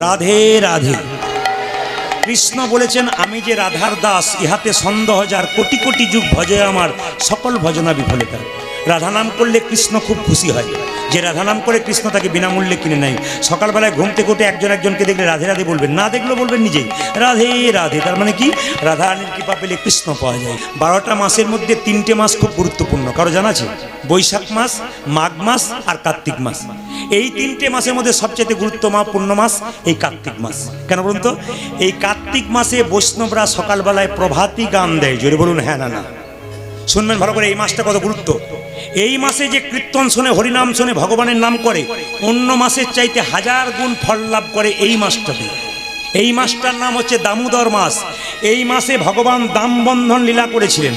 রাধে রাধে। কৃষ্ণ বলেছেন, আমি যে রাধার দাস, ইহাতে সন্দেহ যার, কোটি কোটি যুগ ভজে আমার, সকল ভজনা বিফলতা। রাধা নাম করলে কৃষ্ণ খুব খুশি হয়। যে রাধা নাম করে কৃষ্ণ তাকে বিনামূল্যে কিনে নেয়। সকালবেলায় ঘুম থেকে উঠে একজন একজনকে দেখলে রাধে রাধে বলবেন, না দেখলেও বলবেন নিজেই রাধে রাধে। তার মানে কি, রাধা রানীর কৃপা পেলে কৃষ্ণ পাওয়া যায়। 12টা মাসের মধ্যে 3টে মাস খুব গুরুত্বপূর্ণ, কারো জানা আছে? বৈশাখ মাস, মাঘ মাস আর কার্তিক মাস। এই 3টে মাসের মধ্যে সবচেয়ে গুরুত্বপূর্ণ মাস এই কার্তিক মাস। কেন বলুন তো? এই কার্তিক মাসে বৈষ্ণবরা সকালবেলায় প্রভাতী গান দেয়। জোরে বলুন হ্যাঁ না না। শুনবেন ভালো করে, এই মাসটা কত গুরুত্ব। এই মাসে যে কীর্তন শোনে, হরিনাম শোনে, ভগবানের নাম করে, অন্য মাসের চাইতে 1000 গুণ ফল লাভ করে এই মাসটাতে। এই মাসটার নাম হচ্ছে দামোদর মাস। এই মাসে ভগবান দাম বন্ধন লীলা করেছিলেন।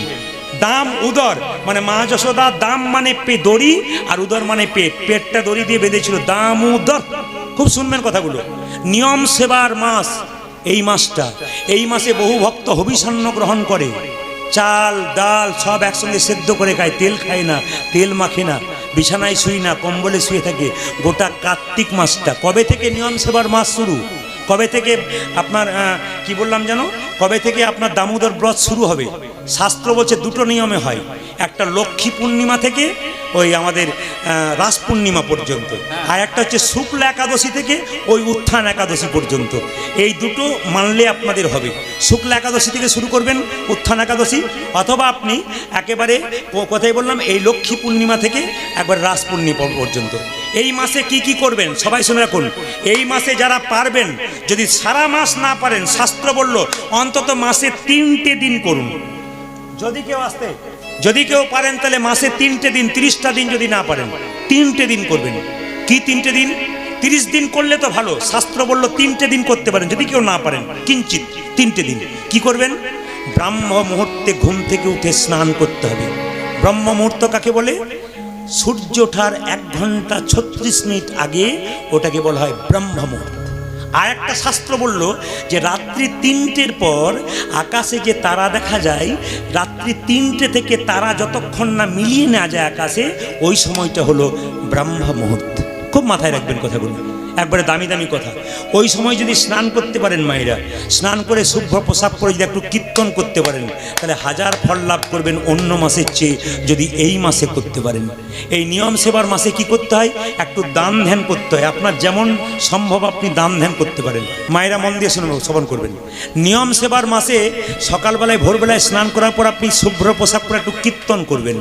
দাম উদর মানে মা যশোদা, দাম মানে দড়ি আর উদর মানে পেট, পেটটা দড়ি দিয়ে বেঁধেছিল, দাম উদর। খুব শুনবেন কথাগুলো। নিয়ম সেবার মাস এই মাসটা। এই মাসে বহু ভক্ত হবিষান্ন গ্রহণ করে, চাল ডাল সব একসঙ্গে সেদ্ধ করে খায়, তেল খায় না, তেল মাখে না, বিছানায় শুই না, কম্বলে শুয়ে থাকে। গোটা কার্তিক মাসটা কবে থেকে নিয়ম সেবার মাস শুরু, কবে থেকে আপনার কি বললাম যেন, কবে থেকে আপনার দামোদর ব্রত শুরু হবে? শাস্ত্র বলছে দুটো নিয়মে হয়, একটা লক্ষ্মী পূর্ণিমা থেকে ওই আমাদের রাস পূর্ণিমা পর্যন্ত, আর একটা হচ্ছে শুক্লা একাদশী থেকে ওই উত্থান একাদশী পর্যন্ত। এই দুটো মানলে আপনাদের হবে। শুক্লা একাদশী থেকে শুরু করবেন উত্থান একাদশী, অথবা আপনি একেবারে কথাই বললাম এই লক্ষ্মী পূর্ণিমা থেকে একবার রাস পূর্ণিমা পর্যন্ত। এই মাসে কি কি করবেন সবাই শুনে রাখুন। এই মাসে যারা পারবেন, যদি সারা মাস না পারেন, শাস্ত্র বলল অন্তত মাসে 3টে দিন করুন। যদি কেউ পারেন তাহলে মাসে 3টে দিন, 30টা দিন যদি না পারেন 3টে দিন করবেন। কি 3টে দিন? 30 দিন করলে তো ভালো, শাস্ত্র বলল 3টে দিন করতে পারেন। যদি কেউ না পারেন কিঞ্চিত 3টে দিন কি করবেন? ব্রাহ্ম মুহূর্তে ঘুম থেকে উঠে স্নান করতে হবে। ব্রহ্ম মুহূর্ত কাকে বলে? সূর্য ওঠার 1 ঘন্টা 36 মিনিট আগে ওটাকে বলা হয় ব্রহ্ম মুহূর্ত। আর একটা শাস্ত্র বলল যে রাত্রি 3টের পর আকাশে যে তারা দেখা যায়, রাত্রি 3টে থেকে তারা যতক্ষণ না মিলিয়ে নেওয়া যায় আকাশে, ওই সময়টা হলো ব্রহ্ম মুহূর্ত। খুব মাথায় রাখবেন কথাগুলো, একবারে দামি দামি কথা। ওই সময় যদি স্নান করতে পারেন মায়েরা, স্নান করে শুভ্র পোশাক পরে যদি একটু কীর্তন করতে পারেন, তাহলে 1000 ফল লাভ করবেন অন্য মাসের চেয়ে, যদি এই মাসে করতে পারেন। এই নিয়ম সেবার মাসে কি করতে হয়? একটু দান ধ্যান করতে হয়। আপনার যেমন সম্ভব আপনি দান ধ্যান করতে পারেন। মায়েরা মন দিয়ে শ্রবণ করবেন। নিয়ম সেবার মাসে সকালবেলায় ভোরবেলায় স্নান করার পর আপনি শুভ্র পোশাক পরে একটু কীর্তন করবেন।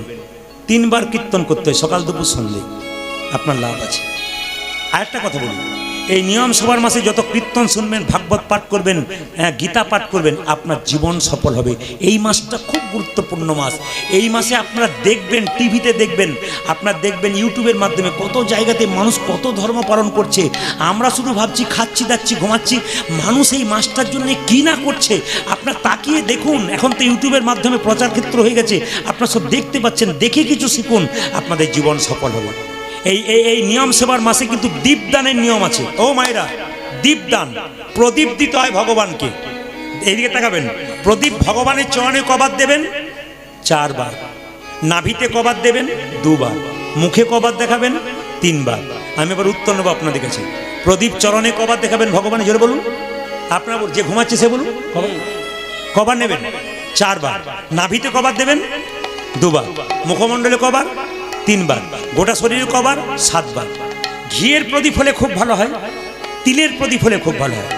3 বার কীর্তন করতে হয়, সকাল দুপুর সন্ধ্যে। আপনার লাভ আছে। আরেকটা কথা বলি, এই নিয়ম সবার মাসে যত কীর্তন শুনবেন, ভাগবত পাঠ করবেন, গীতা পাঠ করবেন, আপনার জীবন সফল হবে। এই মাসটা খুব গুরুত্বপূর্ণ মাস। এই মাসে আপনারা দেখবেন, টিভিতে দেখবেন, আপনারা দেখবেন ইউটিউবের মাধ্যমে কত জায়গাতে মানুষ কত ধর্ম পালন করছে। আমরা শুধু ভাবছি খাচ্ছি দাচ্ছি ঘুমাচ্ছি, মানুষ এই মাসটার জন্য কি না করছে। আপনার তাকিয়ে দেখুন, এখন তো ইউটিউবের মাধ্যমে প্রচার ক্ষেত্র হয়ে গেছে, আপনারা সব দেখতে পাচ্ছেন, দেখে কিছু শিখুন, আপনাদের জীবন সফল হবে। এই নিয়ম সেবার মাসে কিন্তু দীপদানের নিয়ম আছে। ও মায়েরা, দীপদান, প্রদীপ দিতে হয় ভগবানকে। এইদিকে তাকাবেন, প্রদীপ ভগবানের চরণে কবার দেবেন? 4 বার। নাভিতে কবার দেবেন? 2 বার। মুখে কবার দেখাবেন? 3 বার। আমি এবার উত্তর নেব আপনাদের কাছে। প্রদীপ চরণে কবার দেখাবেন ভগবানের? জোরে বলুন। আপনারা যে ঘুমাচ্ছে সে বলুন, কবার নেবেন? 4 বার। নাভিতে কবার দেবেন? 2 বার। মুখমণ্ডলে কবার? 3 বার। গোটা শরীরে কবার? 7 বার। ঘিয়ের প্রদীপ হলে খুব ভালো হয়, তিলের প্রদীপ হলে খুব ভালো হয়।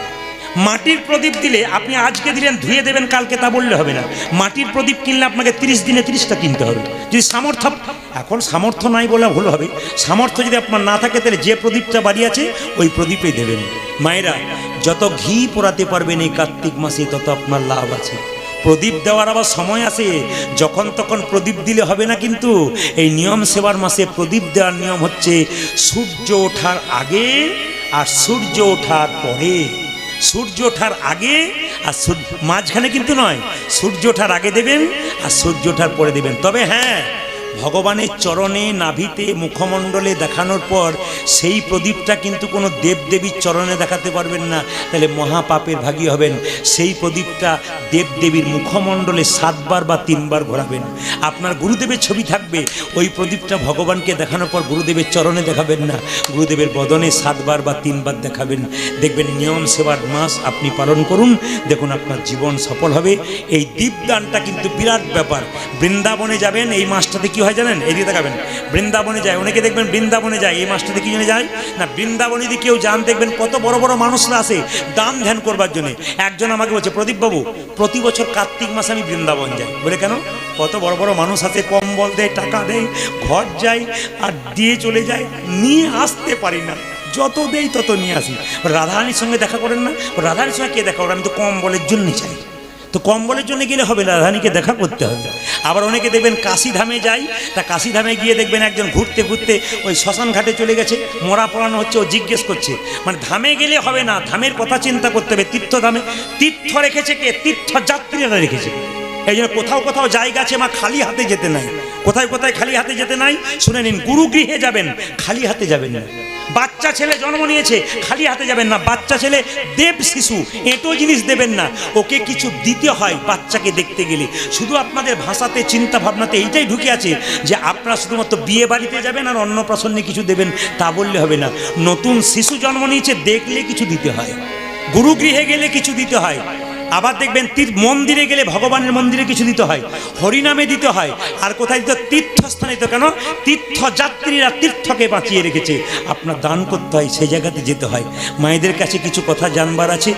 মাটির প্রদীপ দিলে আপনি আজকে দিলেন, ধুয়ে দেবেন কালকে, তা বললে হবে না। মাটির প্রদীপ কিনলে আপনাকে 30 দিনে 30টা কিনতে হবে। যদি সামর্থ্য, এখন সামর্থ্য নাই বলে ভুল হবে, সামর্থ্য যদি আপনার না থাকে তাহলে যে প্রদীপটা বাড়ি আছে ওই প্রদীপে দেবেন। মায়েরা, যত ঘি পোড়াতে পারবেন এই কার্তিক মাসে তত আপনার লাভ আছে। প্রদীপ দেওয়ার আবার সময় আছে, যখন তখন প্রদীপ দিলে হবে না। কিন্তু এই নিয়ম সেবার মাসে প্রদীপ দেওয়ার নিয়ম হচ্ছে সূর্য ওঠার আগে আর সূর্য ওঠার পরে। সূর্য ওঠার আগে আর মাঝখানে কিন্তু নয়, সূর্য ওঠার আগে দেবেন আর সূর্য ওঠার পরে দেবেন। তবে হ্যাঁ, ভগবানের চরণে নাভিতে মুখমণ্ডলে দেখানোর পর সেই প্রদীপটা কিন্তু কোনো দেবদেবীর চরণে দেখাতে পারবেন না, তাহলে মহাপাপের ভাগী হবেন। সেই প্রদীপটা দেবদেবীর মুখমণ্ডলে 7 বার বা 3 বার ঘোরাবেন। আপনার গুরুদেবের ছবি থাকবে, ওই প্রদীপটা ভগবানকে দেখানোর পর গুরুদেবের চরণে দেখাবেন না, গুরুদেবের বদনে 7 বার বা 3 বার দেখাবেন। দেখবেন নিয়ম সেবার মাস আপনি পালন করুন, দেখুন আপনার জীবন সফল হবে। এই দীপদানটা কিন্তু বিরাট ব্যাপার। বৃন্দাবনে যাবেন এই মাসটাতে কি হয় জানেন, এদিকে দেখাবেন, বৃন্দাবনে যায় অনেকে, দেখবেন বৃন্দাবনে যায় এই মাসটাতে কি জন্য যায় না, বৃন্দাবনে যদি কেউ যান দেখবেন কত বড় বড় মানুষরা আসে দান ধ্যান করবার জন্য। একজন আমাকে বলছে, প্রদীপ বাবু প্রতি বছর কার্তিক মাসে আমি বৃন্দাবন যাই। বলে কেন? কত বড় বড় মানুষ আছে, কম্বল দেয়, টাকা দেয়, ঘর যায় আর দিয়ে চলে যায়, নিয়ে আসতে পারি না, যত দেই তত নিয়ে আসি। রাধারানীর সঙ্গে দেখা করেন না? রাধারানীর সঙ্গে কে দেখা করেন? আমি তো কম্বলের জন্য চাই। তো কম্বলের জন্য গেলে হবে না, রাধারানীকে দেখা করতে হবে। আবার অনেকে দেখবেন কাশীধামে যায়, তা কাশীধামে গিয়ে দেখবেন একজন ঘুরতে ঘুরতে ওই শ্মশান ঘাটে চলে গেছে, মরা পড়ানো হচ্ছে, ও জিজ্ঞেস করছে, মানে ধামে গেলে হবে না, ধামের কথা চিন্তা করতে হবে। তীর্থধামে তীর্থ রেখেছে কে? তীর্থযাত্রীরা রেখেছে। এই জন্য কোথাও কোথাও জায়গা আছে মা খালি হাতে যেতে নাই। কোথায় কোথায় খালি হাতে যেতে নাই শুনে নিন। গুরুগৃহে যাবেন, খালি হাতে যাবেন না। বাচ্চা ছেলে জন্ম নিয়েছে, খালি হাতে যাবেন না। বাচ্চা ছেলে দেব শিশু, এঁটো জিনিস দেবেন না, ওকে কিছু দিতে হয় বাচ্চাকে দেখতে গেলে। শুধু আপনাদের ভাষাতে চিন্তা ভাবনাতে এইটাই ঢুকে আছে যে আপনারা শুধুমাত্র বিয়ে বাড়িতে যাবেন আর অন্নপ্রাশনে কিছু দেবেন, তা বললে হবে না। নতুন শিশু জন্ম নিয়েছে, দেখলে কিছু দিতে হয়, গুরুগৃহে গেলে কিছু দিতে হয়। আবার দেখবেন মন্দিরে গেলে ভগবানের মন্দিরে কিছু দিতে হয়, হরিনামে দিতে হয়। আর কোথায় দিতে? তীর্থস্থানে। তো কেন? তীর্থযাত্রীরা তীর্থকে বাঁচিয়ে রেখেছে, আপনার দান করতে হয়, সেই জায়গাতে যেতে হয়। মায়েদের কাছে কিছু কথা জানবার আছে,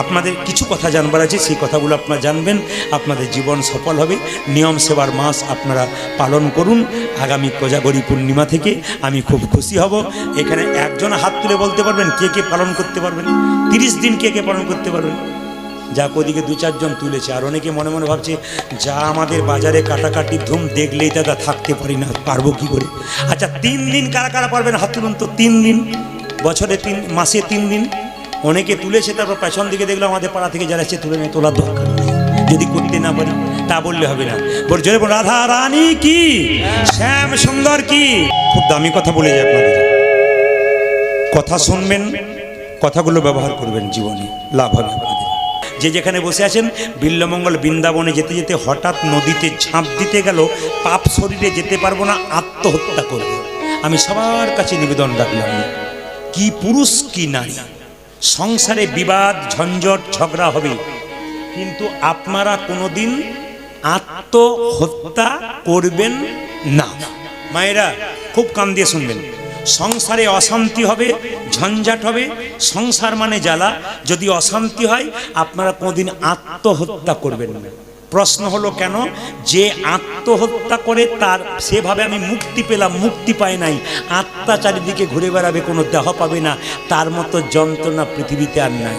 আপনাদের কিছু কথা জানবার আছে, সেই কথাগুলো আপনারা জানবেন, আপনাদের জীবন সফল হবে। নিয়ম সেবার মাস আপনারা পালন করুন। আগামী কোজাগরী পূর্ণিমা থেকে আমি খুব খুশি হব। এখানে একজন হাত তুলে বলতে পারবেন কে কে পালন করতে পারবেন? 30 দিন কে কে পালন করতে পারবেন? যাক, ওদিকে 2-4 জন তুলেছে। আর অনেকে মনে মনে ভাবছে, যা আমাদের বাজারে কাটাকাটি ধুম, দেখলেই দাদা থাকতে পারি না, পারবো কি করে? আচ্ছা, 3 দিন কারা কারা পারবেন হাত তুলুন তো। 3 দিন, বছরে 3 মাসে 3 দিন। অনেকে তুলেছে, তারপর পেছন দিকে দেখলাম আমাদের পাড়া থেকে যারা এসে তুলে নেই, তোলার দরকার নেই। যদি করতে না পারি তা বললে হবে না। জোরে বলুন রাধা রানী কি, শ্যাম সুন্দর কি। খুব দামি কথা বলে যায় আপনাদের, কথা শুনবেন, কথাগুলো ব্যবহার করবেন, জীবনে লাভ হবে আপনাদের। যে যেখানে বসে আছেন, বিল্লমঙ্গল বৃন্দাবনে যেতে যেতে হঠাৎ নদীতে ঝাঁপ দিতে গেল, পাপ শরীরে যেতে পারবো না, আত্মহত্যা করবে। আমি সবার কাছে নিবেদন রাখলাম, কি পুরুষ কি নারী, সংসারে বিবাদ ঝঞ্ঝট ঝগড়া হবে, কিন্তু আপনারা কোনোদিন আত্মহত্যা করবেন না। মায়েরা খুব কান দিয়ে শুনবেন, সংসারে অশান্তি হবে, ঝঞ্ঝাট হবে, সংসার মানে জ্বালা। যদি অশান্তি হয় আপনারা কোনোদিন আত্মহত্যা করবেন না। প্রশ্ন হলো কেন? যে আত্মহত্যা করে তার সেভাবে আমি মুক্তি পেলাম, মুক্তি পায় নাই, আত্মা চারিদিকে ঘুরে বেড়াবে, কোনো দেহ পাবে না, তার মতো যন্ত্রণা পৃথিবীতে আর নাই।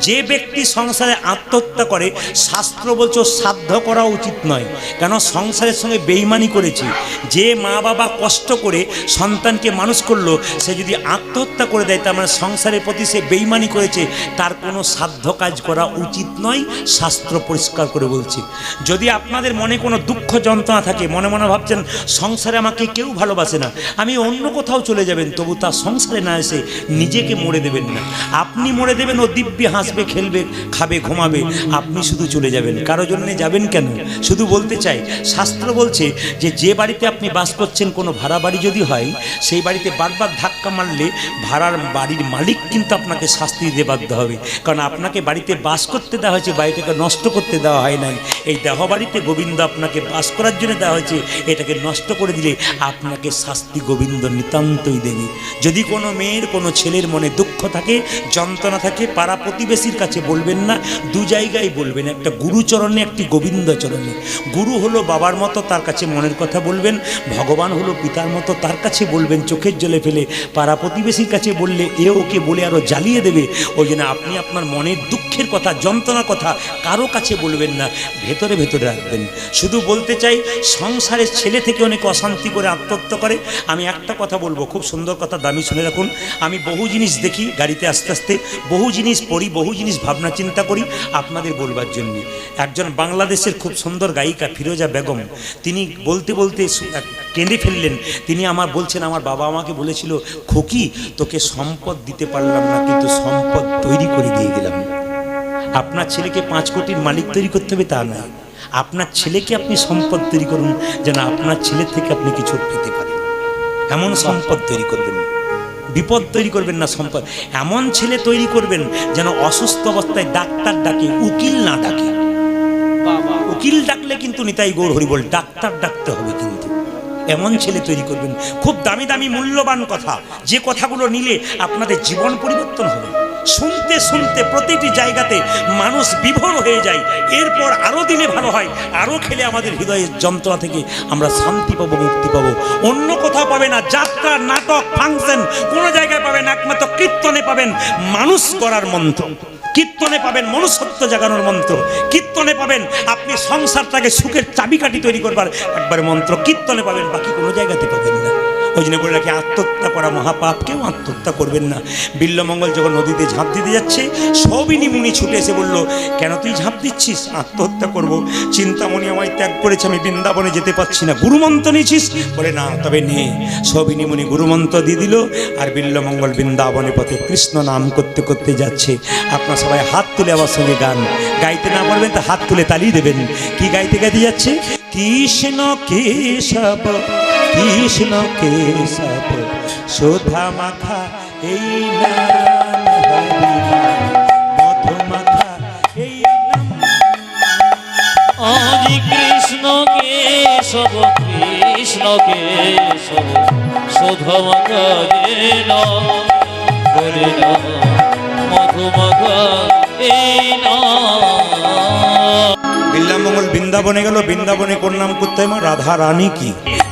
যে ব্যক্তি সংসারে আত্মহত্যা করে, শাস্ত্র বলছে সাধ্য করা উচিত নয়, কেন সংসারের সঙ্গে বেইমানি করেছে। যে মা বাবা কষ্ট করে সন্তানকে মানুষ করলো, সে যদি আত্মহত্যা করে দেয়, তার মানে সংসারের প্রতি সে বেইমানি করেছে, তার কোনো সাধ্য কাজ করা উচিত নয়, শাস্ত্র পরিষ্কার করে বলছে। যদি আপনাদের মনে কোনো দুঃখ যন্ত্রণা থাকে, মনে মনে ভাবছেন সংসারে আমাকে কেউ ভালোবাসে না, আমি অন্য কোথাও চলে যাবেন, তবু তার সংসারে না এসে নিজেকে মরে দেবেন না। আপনি মরে দেবেন, ও দিব্যি হাসবে, খেলবে, খাবে, ঘুমাবে, আপনি শুধু চলে যাবেন। কারো জন্য যাবেন কেন? শুধু বলতে চাই, শাস্ত্র বলছে যে যে বাড়িতে আপনি বাস করছেন, কোনো ভাড়া বাড়ি যদি হয়, সেই বাড়িতে বারবার ধাক্কা মারলে ভাড়ার বাড়ির মালিক কিন্তু আপনাকে শাস্তি দিতে বাধ্য হবে, কারণ আপনাকে বাড়িতে বাস করতে দেওয়া হয়েছে, বাড়িটাকে নষ্ট করতে দেওয়া হয় নাই। এই দেহ বাড়িতে গোবিন্দ আপনাকে বাস করার জন্য দেওয়া হয়েছে, এটাকে নষ্ট করে দিলে আপনাকে শাস্তি গোবিন্দ নিতান্তই দেবে। যদি কোনো মেয়ের, কোনো ছেলের মনে দুঃখ থাকে, যন্ত্রণা থাকে, পাড়া প্রতিবেশীর কাছে বলবেন না, 2 জায়গায় বলবেন, একটা গুরুচরণে, একটি গোবিন্দ চরণে। গুরু হলো বাবার মতো, তার কাছে মনের কথা বলবেন। ভগবান হলো পিতার মতো, তার কাছে বলবেন চোখের জলে ফেলে। পাড়া প্রতিবেশীর কাছে বললে এ ওকে বলে আরও জ্বালিয়ে দেবে। ওই জন্য আপনি আপনার মনের দুঃখের কথা, যন্ত্রণার কথা কারো কাছে বলবেন না, ভেতরে ভেতরে রাখবেন। শুধু বলতে চাই, সংসারের ছেলে থেকে অনেক অশান্তি করে আত্মহত্যা করে। আমি একটা কথা বলবো, খুব সুন্দর কথা, দামি শুনে রাখুন। আমি বহু জিনিস দেখি, গাড়িতে আস্তে আস্তে বহু জিনিস পড়ি, বহু জিনিস ভাবনা চিন্তা করি আপনাদের বলবার জন্য। একজন বাংলাদেশের খুব সুন্দর গায়িকা ফিরোজা বেগম, তিনি বলতে বলতে কেঁদে ফেললেন। তিনি আমার বলছেন, আমার বাবা আমাকে বলেছিল, খোকি তোকে সম্পদ দিতে পারলাম না, কিন্তু সম্পদ তৈরি করে দিয়ে গেলাম। আপনার ছেলেকে 5 কোটির মালিক তৈরি করতে হবে তা নয়, আপনার ছেলেকে আপনি সম্পদ তৈরি করুন যেন আপনার ছেলের থেকে আপনি কিছু পেতে পারেন। এমন সম্পদ তৈরি করবেন, বিপদ তৈরি করবেন না, সম্পদ এমন ছেলে তৈরি করবেন যেন অসুস্থ অবস্থায় ডাক্তার ডাকে, উকিল না ডাকে। উকিল ডাকলে কিন্তু নিতাই গৌর হরি বল, ডাক্তার ডাকতে হবে কিন্তু। এমন ছেলে তৈরি করবেন। খুব দামি দামি মূল্যবান কথা, যে কথাগুলো নিলে আপনাদের জীবন পরিবর্তন হবে। শুনতে শুনতে প্রতিটি জায়গাতে মানুষ বিভোর হয়ে যায়। এরপর আরও দিলে ভালো হয়, আরও খেলে আমাদের হৃদয়ের যন্ত্রণা থেকে আমরা শান্তি পাবো, মুক্তি পাবো। অন্য কোথাও পাবে না, যাত্রা, নাটক, ফাংশন কোনো জায়গায় পাবেন, একমাত্র কীর্তনে পাবেন মানুষ করার মন্ত্র, কীর্তনে পাবেন মনুষ্যত্ব জাগানোর মন্ত্র, কীর্তনে পাবেন আপনি সংসারটাকে সুখের চাবিকাঠি তৈরি করবার একবারে মন্ত্র, কীর্তনে পাবেন, বাকি কোনো জায়গাতে পাবেন না। ওই জন্য বলে রাখি, আত্মহত্যা করা মহাপাপ, কেউ আত্মহত্যা করবেন না। বিল্বমঙ্গল যখন নদীতে ঝাঁপ দিতে যাচ্ছে, সবিনী মুনি ছুটে এসে বলল, কেন তুই ঝাঁপ দিচ্ছিস? আত্মহত্যা করব, চিন্তামণি আমায় ত্যাগ করেছে, আমি বৃন্দাবনে যেতে পারছি না, গুরুমন্ত্র নিয়েছিস? বলে না, তবে নে। সবিনী মুনি গুরুমন্ত্র দিয়ে দিল, আর বিল্বমঙ্গল বৃন্দাবনের পথে কৃষ্ণ নাম করতে করতে যাচ্ছে। আপনার সবাই হাত তুলে আমার সঙ্গে গান গাইতে না পারবেন তা হাত তুলে তালি দেবেন। কি গাইতে গাইতে যাচ্ছে? কৃষ্ণ কেশব কৃষ্ণ কেশব শোধা মাখা এই নাম, মধু মাখা এই নাম। আজি কৃষ্ণ কেশব কৃষ্ণ কেশব শোধা মাখা এই নাম, মধু মাখা এই নাম। বিল্বমঙ্গল বৃন্দাবনে গেল, বৃন্দাবনে কোন নাম করতে হয়? মা রাধা রানী। কি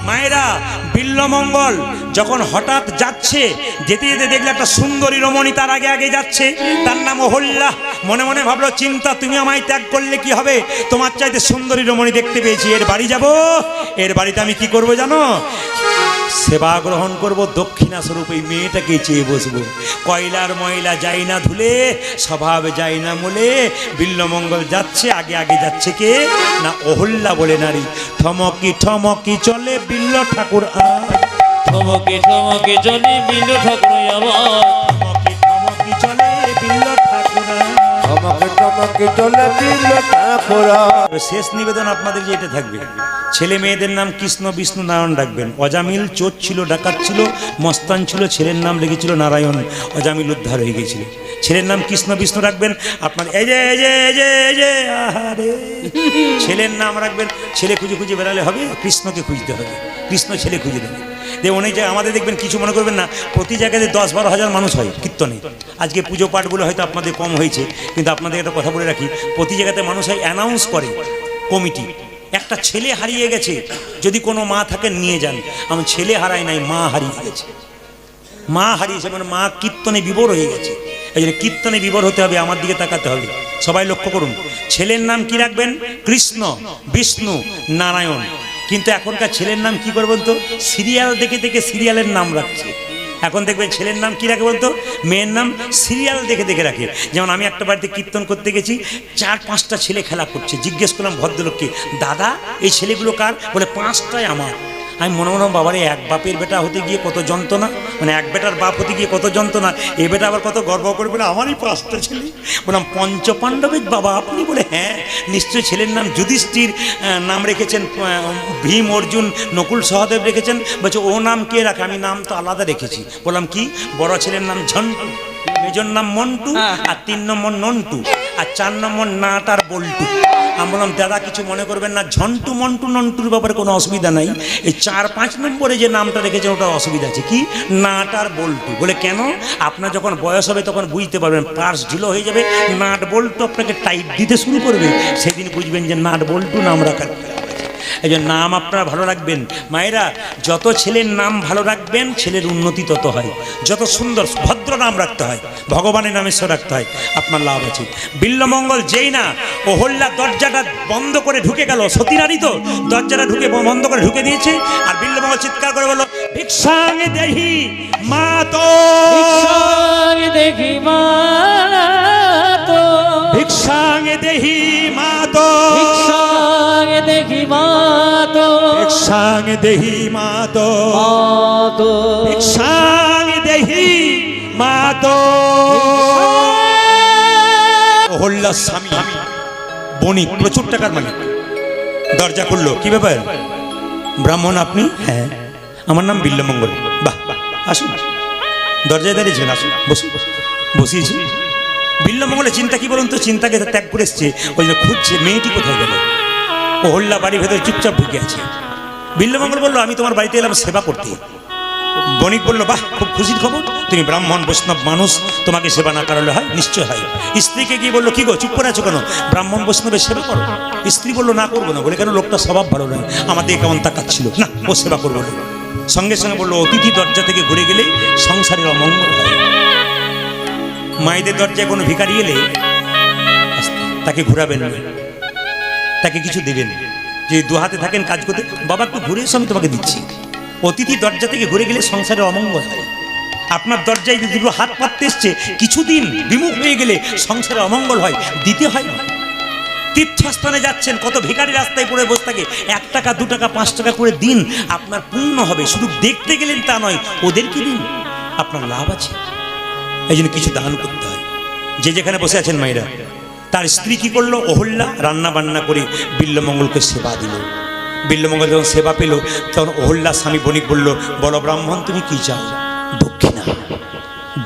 মায়েরা, বিল্বমঙ্গল যখন হঠাৎ যাচ্ছে, যেতে যেতে দেখলে একটা সুন্দরী রমণী তার আগে আগে যাচ্ছে, তার নাম অহল্যা। মনে মনে ভাবলো, চিন্তা, তুমি আমায় ত্যাগ করলে কি হবে? তোমার চাইতে সুন্দরী রমণী দেখতে পেয়েছি, এর বাড়ি যাব, এর বাড়িতে আমি কি করব জানো? সেবা গ্রহণ করব, দক্ষিণা স্বরূপ এই মেয়েটাকে চেয়ে বসবো। কয়লার ময়লা যাই না ধুলে, স্বভাব যাই না মূলে। বিল্বমঙ্গল যাচ্ছে, আগে আগে যাচ্ছে কে না অহল্যা বলে নারী। ঠমকি ঠমকি চলে বিল্ল ঠাকুর আর, ঠমকে ঠমকে চলে বিল্ল ঠাকুর আবার, ঠমকি ঠমকি চলে বিল্ল ঠাকুর আর। শেষ নিবেদন আপনাদের যে এটা থাকবে, ছেলে মেয়েদের নাম কৃষ্ণ বিষ্ণু নারায়ণ রাখবেন। অজামিল চোর ছিল, ডাকাত ছিল, মস্তান ছিল, ছেলের নাম রেখেছিল নারায়ণ। অজামিল উদ্ধার হয়ে গেছিল। ছেলের নাম কৃষ্ণ বিষ্ণু রাখবেন। আপনার এই যে এই যে এই যে এই যে আহারে, ছেলের নাম রাখবেন। ছেলে খুঁজে খুঁজে বেড়ালে হবে, কৃষ্ণকে খুঁজতে হবে। কৃষ্ণ ছেলে খুঁজে দেবে। অনেক জায়গায় আমাদের দেখবেন, কিছু মনে করবেন না, প্রতি জায়গাতে 10-12 হাজার মানুষ হয় কীর্তনে। আজকে পুজো পাঠগুলো হয়তো আপনাদের কম হয়েছে, কিন্তু আপনাদের একটা কথা বলে রাখি, প্রতি জায়গাতে মানুষ হয় অ্যানাউন্স করে কমিটি, একটা ছেলে হারিয়ে গেছে, যদি কোনো মা থাকেন নিয়ে যান। আমার ছেলে হারায় নাই, মা হারিয়ে গেছে। মা হারিয়েছে মানে মা কীর্তনে বিভোর হয়ে গেছে। এই জন্য কীর্তনে বিভোর হতে হবে, আমার দিকে তাকাতে হবে। সবাই লক্ষ্য করুন, ছেলের নাম কি রাখবেন? কৃষ্ণ বিষ্ণু নারায়ণ। কিন্তু এখনকার ছেলের নাম কি করে বলতো? সিরিয়াল দেখে দেখে সিরিয়ালের নাম রাখছে। এখন দেখবেন ছেলের নাম কি রাখে বলতো? মেয়ের নাম সিরিয়াল দেখে দেখে রাখে। যেমন আমি একটা বাড়িতে কীর্তন করতে গেছি, 4-5টা ছেলে খেলা করছে। জিজ্ঞেস করলাম ভদ্রলোককে, দাদা এই ছেলেগুলো কার? বলে 5টাই আমার। আমি মনে মনে, বাবারে, এক বাপের বেটা হতে গিয়ে কত যন্ত্রণা, মানে এক বেটার বাপ হতে গিয়ে কত যন্ত্রণা, এ বেটা আবার কত গর্ব করে বলে আমারই 5টা ছেলে। বললাম, পঞ্চপাণ্ডবের বাবা আপনি? বলে হ্যাঁ। নিশ্চয়ই ছেলের নাম যুধিষ্ঠির নাম রেখেছেন, ভীম অর্জুন নকুল সহদেব রেখেছেন। বলছে ও নাম কে রাখে? আমি নাম তো আলাদা রেখেছি। বললাম কি? বড় ছেলের নাম ঝন্টু, মেজর নাম মন্টু, আর 3 নম্বর নন্টু, আর 4 নম্বর নাট আর বল্টু। আমি বললাম, দাদা কিছু মনে করবেন না, ঝন্টু মন্টু নন্টুর ব্যাপারে কোনো অসুবিধা নাই, এই 4-5 নম্বরে যে নামটা রেখেছেন ওটা অসুবিধা আছে। কি? নাট আর বল্টু। বলে কেন? আপনার যখন বয়স হবে তখন বুঝতে পারবেন, পার্স ঢিলো হয়ে যাবে, নাট বল্টু আপনাকে টাইট দিতে শুরু করবে, সেদিন বুঝবেন যে নাট বল্টু নাম রাখার। এই জন্য নাম আপনারা ভালো রাখবেন। মায়েরা, যত ছেলের নাম ভালো রাখবেন ছেলের উন্নতি তত হয়। যত সুন্দর ভদ্র নাম রাখতে হয়, ভগবানের নামেশ্বর রাখতে হয়, আপনার লাভ আছে। বিল্বমঙ্গল যেই না অহল্যা দরজাটা বন্ধ করে ঢুকে গেল, সতীনারী তো দরজাটা বন্ধ করে ঢুকে দিয়েছে, আর বিল্বমঙ্গল চিৎকার করে বলল, ভিক্ষাং দেহি মাতো ভিক্ষাং দেখি মাতো ভিক্ষাং দেহি মাতো ভিক্ষাং দেখি মাতো ভিক্ষাং দেহি মাতো মাতো ভিক্ষাং দেহি মাতো অহল্যার স্বামী বণিক, প্রচুর টাকার মালিক, দরজা খুললো। কি ব্যাপার? ব্রাহ্মণ আপনি? হ্যাঁ, আমার নাম বিল্লমঙ্গল। বাহ, আসুন। দরজায় দাঁড়িয়েছেন, আসুন, বসুন। বসিয়েছি। বিল্লমঙ্গলের চিন্তা কি বলুন তো? চিন্তাকে ত্যাগ করে এসছে, ওই জন্য খুঁজছে মেয়েটি কোথায় গেল। অহল্যা বাড়ির ভেতরে চুপচাপ ঢুকে আছে। বিল্লমঙ্গল বললো, আমি তোমার বাড়িতে এলাম সেবা করতে। বণিক বলল, বাহ, খুব খুশির খবর, তুমি ব্রাহ্মণ বৈষ্ণব মানুষ, তোমাকে সেবা না করালে হয়? নিশ্চয় হয়। স্ত্রীকে গিয়ে বললো, কি গো চুপ করে আছো কেন, ব্রাহ্মণ বৈষ্ণবের সেবা করো। স্ত্রী বললো, না করবো না। বলে, কেন? লোকটা স্বভাব ভালো নয়, আমাদের কেমন তাকাচ্ছিল, না ও সেবা করবো না। সঙ্গে সঙ্গে বললো, অতিথি দরজা থেকে ঘুরে গেলে সংসারের অমঙ্গল হয়। মায়েদের দরজায় কোনো ভিখারি এলে তাকে ঘুরাবেন না, তাকে কিছু দেবেন। যে দু হাতে থাকেন কাজ করতে, বাবা একটু ঘুরে এসো, আমি তোমাকে দিচ্ছি। অতিথি দরজা থেকে ঘুরে গেলে সংসারের অমঙ্গল হয়। আপনার দরজায় যদি দুটো হাত পাততে এসছে, কিছুদিন বিমুখ হয়ে গেলে সংসারে অমঙ্গল হয়, দিতে হয় না। তীর্থস্থানে যাচ্ছেন, কত ভিখারি রাস্তায় পড়ে বসে থাকে, 1 টাকা 2 টাকা 5 টাকা করে দিন, আপনার পুণ্য হবে। শুধু দেখতে গেলেন তা নয়, ওদেরকে দিন, আপনার লাভ আছে। এই জন্য কিছু দান করতে হয়। যে যেখানে বসে আছেন মায়েরা, তার স্ত্রী কি করলো? অহল্যা রান্না বান্না করে বিল্লমঙ্গলকে সেবা দিল। বিল্লমঙ্গল যখন সেবা পেল, তখন অহল্যা স্বামী বণিক বলল, বলো ব্রাহ্মণ, তুমি কি চাও? দক্ষিণা।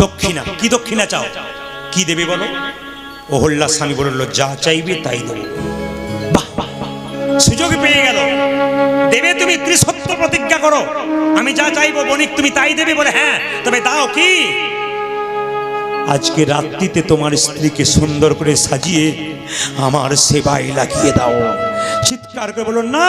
দক্ষিণা? কি দক্ষিণা চাও? কি দেবে বলো? অহল্যা স্বামী বলল, যা চাইবে তাই দেব। বাহ, সুযোগ পেয়ে গেল। দেবে তুমি? ত্রিসত্য প্রতিজ্ঞা করো, আমি যা চাইবো বণিক তুমি তাই দেবে। বলে, হ্যাঁ, তবে দাও কি? আজকে রাত্রিতে তোমার স্ত্রীকে সুন্দর করে সাজিয়ে আমার সেবায় লাগিয়ে দাও। চিৎকার করে বলো, না,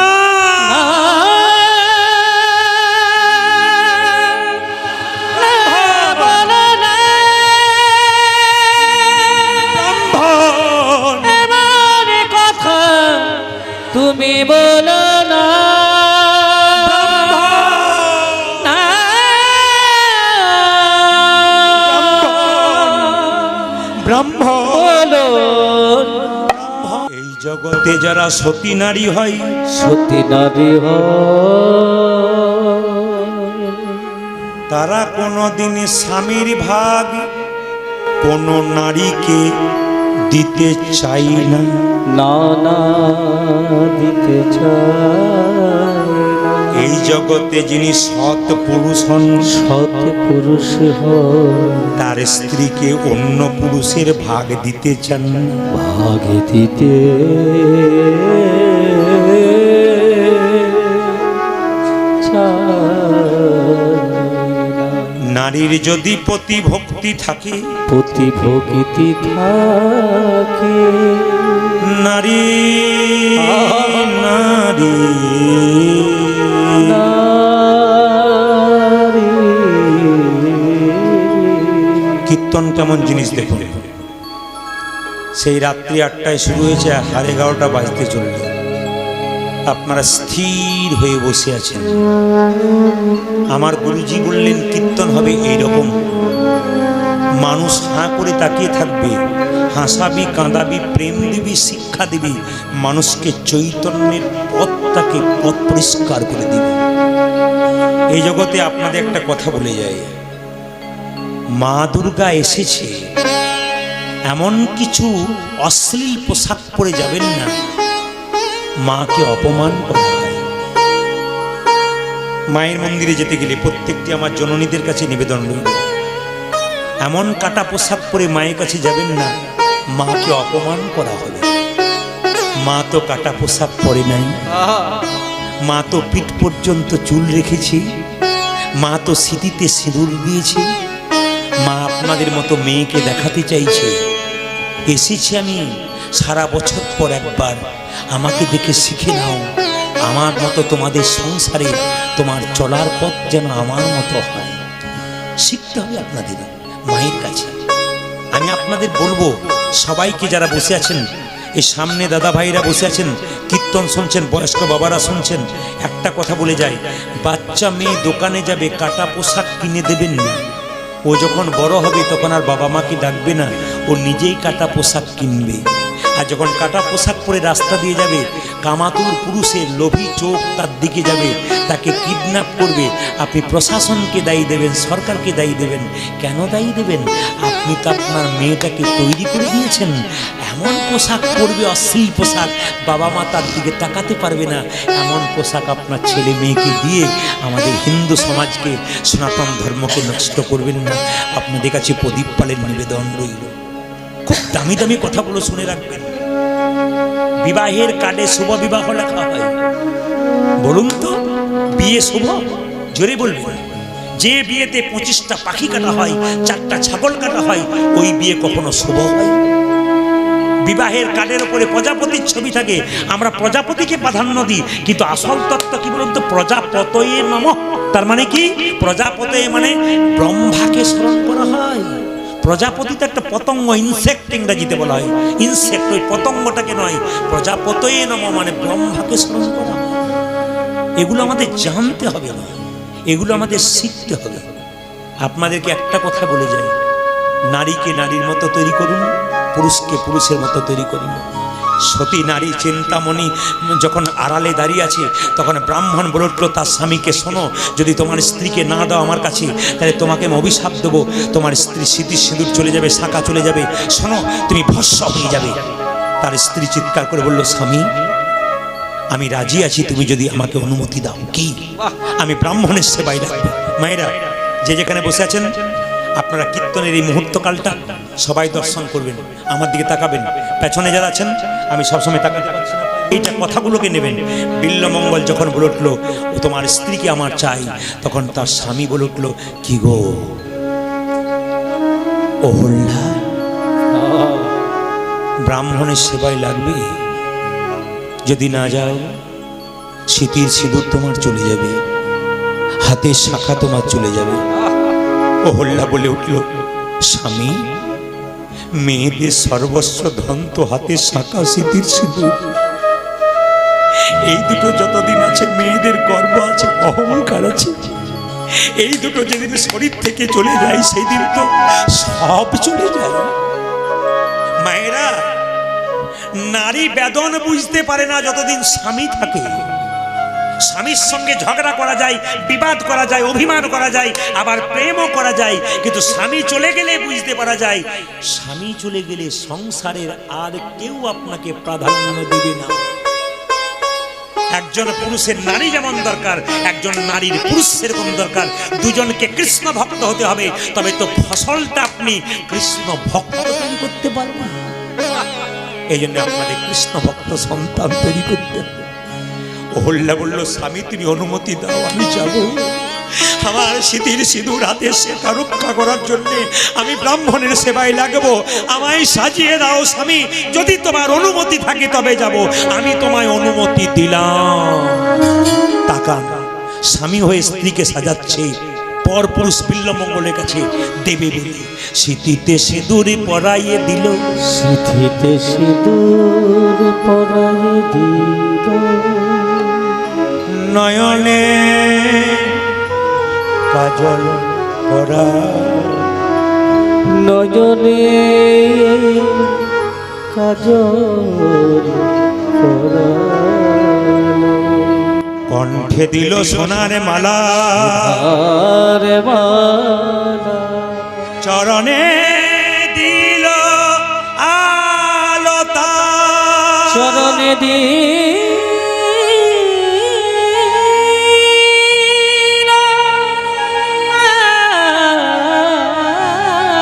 তুমি বলো না, ব্রাহ্মণ। ব্রাহ্মণ এই জগতে যারা সতী নারী হয়, সতী নারী তারা কোনোদিন স্বামীর ভাগ কোনো নারীকে দিতে চাই না। না না দিতে চায় না। এই জগতে যিনি সৎ পুরুষ হন, সৎ পুরুষ হয়, তার স্ত্রীকে অন্য পুরুষের ভাগ দিতে চান না। ভাগে দিতে নারীর যদি প্রতিভক্তি থাকে, প্রতিভক্তি থাকে, নারী নারী কীর্তন কেমন জিনিস দেখুন। সেই রাত্রি 8টায় শুরু হয়েছে, 11:30 বাজতে চলল। আপনারা স্থির হয়ে বসে আছেন। আমার গুরুজি বললেন, কীর্তন হবে এইরকম, মানুষ হাঁ করে তাকিয়ে থাকবে, হাসাবি, কাঁদাবি, প্রেম দিবি, শিক্ষা দিবি, মানুষকে চৈতন্যের পথটাকে পথ পরিষ্কার করে দিবি। এই জগতে আপনাদের একটা কথা বলে যায়, মা দুর্গা এসেছে, এমন কিছু অশ্লীল পোশাক পরে যাবেন না, মাকে অপমান করা হয়। মায়ের মন্দিরে যেতে গেলে প্রত্যেকটি আমার জননীদের কাছে নিবেদন রইল, এমন কাটা পোশাক পরে মায়ের কাছে যাবেন না, মাকে অপমান করা হবে। মা তো কাটা পোশাক পরে নাই, মা তো পিঠ পর্যন্ত চুল রেখেছে, মা তো সিঁথিতে সিঁদুর দিয়েছে। মা আপনাদের মতো মেয়েকে দেখাতে চাইছে, এসেছি আমি সারা বছর পর একবার, আমাকে দেখে শিখে নাও, আমার মতো তোমাদের সংসারে তোমার চলার পথ যেন আমার মতো হয়। শিখতে হবে আপনাদের মায়ের কাছে। আমি আপনাদের বলবো, সবাইকে যারা বসে আছেন এই সামনে দাদা ভাইরা বসে আছেন, কীর্তন শুনছেন, বয়স্ক বাবারা শুনছেন। একটা কথা বলে যায়, বাচ্চা মেয়ে দোকানে যাবে, কাটা পোশাক কিনে দেবেন না। ও যখন বড় হবে তখন আর বাবা মাকে ডাকবে না, ও নিজেই কাটা পোশাক কিনবে। আর যখন কাটা পোশাক পরে রাস্তা দিয়ে যাবে, কামাতুর পুরুষের লোভী চোখ তার দিকে যাবে, তাকে কিডন্যাপ করবে। আপনি প্রশাসনকে দায়ী দেবেন, সরকারকে দায়ী দেবেন। কেন দায়ী দেবেন? আপনি তো আপনার মেয়েটাকে তৈরি করে দিয়েছেন। এমন পোশাক পরবে, অশ্লীল পোশাক, বাবা মা তার দিকে তাকাতে পারবে না। এমন পোশাক আপনার ছেলে মেয়েকে দিয়ে আমাদের হিন্দু সমাজকে, সনাতন ধর্মকে নষ্ট করবেন না। আপনাদের কাছে প্রদীপ পালের নিবেদন রইল। খুব দামি দামি কথাগুলো শুনে রাখবেন। বিবাহের কার্ডে শুভ বিবাহ লেখা হয়। বলুন তো, বিয়ে শুভ? জোরে বলবেন। যে বিয়েতে 25টা পাখি কাটা হয়, 4টা ছাগল কাটা হয়, ওই বিয়ে কখনো শুভ হয়? বিবাহের কার্ডের উপরে প্রজাপতির ছবি থাকে, আমরা প্রজাপতিকে প্রাধান্য দিই, কিন্তু আসল তত্ত্ব কি বলুন তো? প্রজাপতয়ে নমঃ। তার মানে কি? প্রজাপতয়ে মানে ব্রহ্মাকে স্মরণ করা হয়। প্রজাপতি তো একটা পতঙ্গ, ইনসেক্ট ইংরাজিতে বলা হয়। ইনসেক্ট, ওই পতঙ্গটাকে নয়। প্রজাপতয়ে নমঃ মানে ব্রহ্মাকে স্মরণ করা হয়। এগুলো আমাদের জানতে হবে না, এগুলো আমাদের শিখতে হবে। আপনাদেরকে একটা কথা বলে যাই, নারীকে নারীর মতো তৈরি করুন, পুরুষকে পুরুষের মতো তৈরি করুন। সতী নারী চিন্তামণি যখন আড়ালে দাঁড়িয়ে আছে, তখন ব্রাহ্মণ বলে উঠল তার স্বামীকে, শোনো, যদি তোমার স্ত্রীকে না দাও আমার কাছে, তাহলে তোমাকে আমি অভিশাপ দেবো। তোমার স্ত্রী স্মৃতি সিঁদুর চলে যাবে, শাঁখা চলে যাবে, শোনো, তুমি ভস্ম হয়ে যাবে। তার স্ত্রী চিৎকার করে বলল, স্বামী, আমি রাজি আছি, তুমি যদি আমাকে অনুমতি দাও। কি? আমি ব্রাহ্মণের সেবায় রাখবো। মায়েরা যে যেখানে বসে আছেন, আপনারা কীর্তনের এই মুহূর্তকালটা সবাই দর্শন করবেন, আমার দিকে তাকাবেন। পেছনে যারা আছেন, আমি সবসময় তাকাতে পারছি না, এইটা কথাগুলোকে নেবেন। বিল্লমঙ্গল যখন বলে উঠলো, ও তোমার স্ত্রীকে আমার চাই, তখন তার স্বামী বলে উঠলো, কি গো অহল্যা, ব্রাহ্মণের সেবায় লাগবে? যদি না যাও, স্মৃতির সিঁদুর তোমার চলে যাবে, হাতের শাখা তোমার চলে যাবে। অহল্যা বলে উঠল, স্বামী, মেয়েদের সর্বস্ব ধন তো হাতের শাখা, স্মৃতির সিঁদুর। এই দুটো যতদিন আছে, মেয়েদের গর্ব আছে, অহংকার আছে। এই দুটো যেদিন শরীর থেকে চলে যায়, সেই দিন তো সব চলে যায়। মায়েরা, নারী বেদন বুঝতে পারে না যতদিন স্বামী থাকে। স্বামীর সঙ্গে ঝগড়া করা যায়, বিবাদ করা যায়, অভিমান করা যায়, আবার প্রেমও করা যায়, কিন্তু স্বামী চলে গেলে বুঝতে পারা যায়, স্বামী চলে গেলে সংসারের আর কেউ আপনাকে প্রাধান্য দেবে না। একজন পুরুষের নারী যেমন দরকার, একজন নারীর পুরুষ সেরকম দরকার। দুজনকে কৃষ্ণ ভক্ত হতে হবে, তবে তো ফসলটা আপনি কৃষ্ণ ভক্ত তৈরি করতে পারবেন। এই জন্য আপনাদের কৃষ্ণ ভক্ত সন্তান তৈরি করতে হবে। অহল্যা বলল, স্বামী, তুমি অনুমতি দাও, আমি যাব। আমার স্মৃতির সিঁদুর হাতে সেটা রক্ষা করার জন্য আমি ব্রাহ্মণের সেবায় লাগবো। আমায় সাজিয়ে দাও স্বামী, যদি তোমার অনুমতি থাকে তবে যাব। আমি তোমায় অনুমতি দিলাম। তাকান, স্বামী হয়ে স্ত্রীকে সাজাচ্ছে, পর পুরুষ বিল্লমঙ্গলের কাছে দেবে বলে স্মৃতিতে সিঁদুরে পরাইয়ে দিল, স্মৃতিতে সিঁদুর পরাইয়ে দিল, নয়নে কাজল পরা, নয়নে কাজল পরা, কণ্ঠে দিল সোনার মালা, আরে মালা, চরণে দিল আলতা, চরণে দিল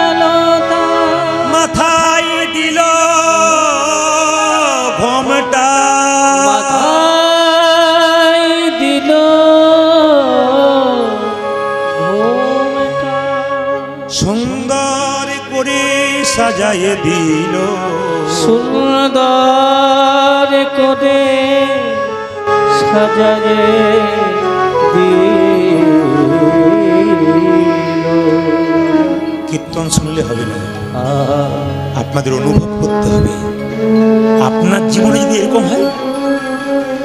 আলতা, মাথায় দিল ঘোমটা, মাথায় দিল ঘোমটা, সুন্দর করে সাজায়ে দিল, সুন্দর করে সাজায়ে দিল। কীর্তন শুনলে হবে না, আপনাদের অনুভব করতে হবে। আপনার জীবনে যদি এরকম হয়,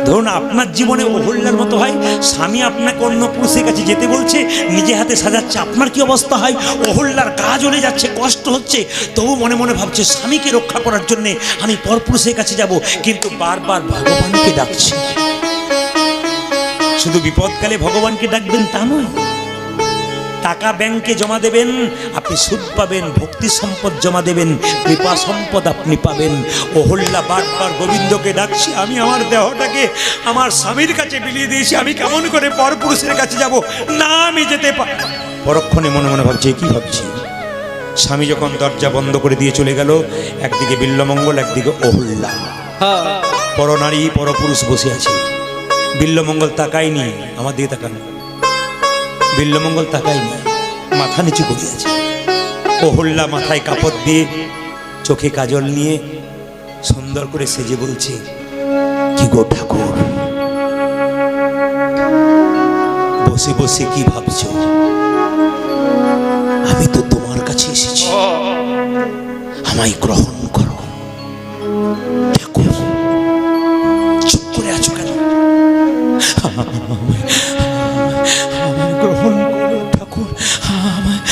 ধরুন আপনার জীবনে অহল্যার মতো হয়, স্বামী আপনাকে অন্য পুরুষের কাছে যেতে বলছে, নিজে হাতে সাজাচ্ছে, আপনার কি অবস্থা হয়? অহল্যার গা জ্বলে যাচ্ছে, কষ্ট হচ্ছে, তবু মনে মনে ভাবছে স্বামীকে রক্ষা করার জন্যে আমি পরপুরুষের কাছে যাব, কিন্তু বারবার ভগবানকে ডাকছে। শুধু বিপদকালে ভগবানকে ডাকবেন তা নয়, টাকা ব্যাংকে জমা দেবেন, আপনি সুদ পাবেন, ভক্তি সম্পদ জমা দেবেন, কৃপা সম্পদ আপনি পাবেন। অহল্যা বারবার গোবিন্দকে ডাকছে, আমি আমার দেহটাকে আমার স্বামীর কাছে বিলিয়ে দিয়েছি, আমি কেমন করে পরপুরুষের কাছে যাব? না, আমি যেতে পারি। পরক্ষণে মনে মনে ভাবছে, কি ভাবছি? স্বামী যখন দরজা বন্ধ করে দিয়ে চলে গেল, একদিকে বিল্লমঙ্গল, একদিকে অহল্যা, পরনারী পরপুরুষ বসে আছে। বিল্লমঙ্গল তাকায়নি, আমার দিকে তাকানো, বিল্লমঙ্গল তাকায়নি, মাথা নিচু করে আছে। অহল্যা মাথায় কাপড় দিয়ে, চোখে কাজল নিয়ে, সুন্দর করে সেজে বলছে, কি গো ঠাকুর, বসে বসে কি ভাবছো? আমি তো তোমার কাছে এসেছি, আমায় গ্রহণ করো। ঠাকুর, চুপ করে আছো কেন? আমায় গ্রহণ করো ঠাকুর, আমায়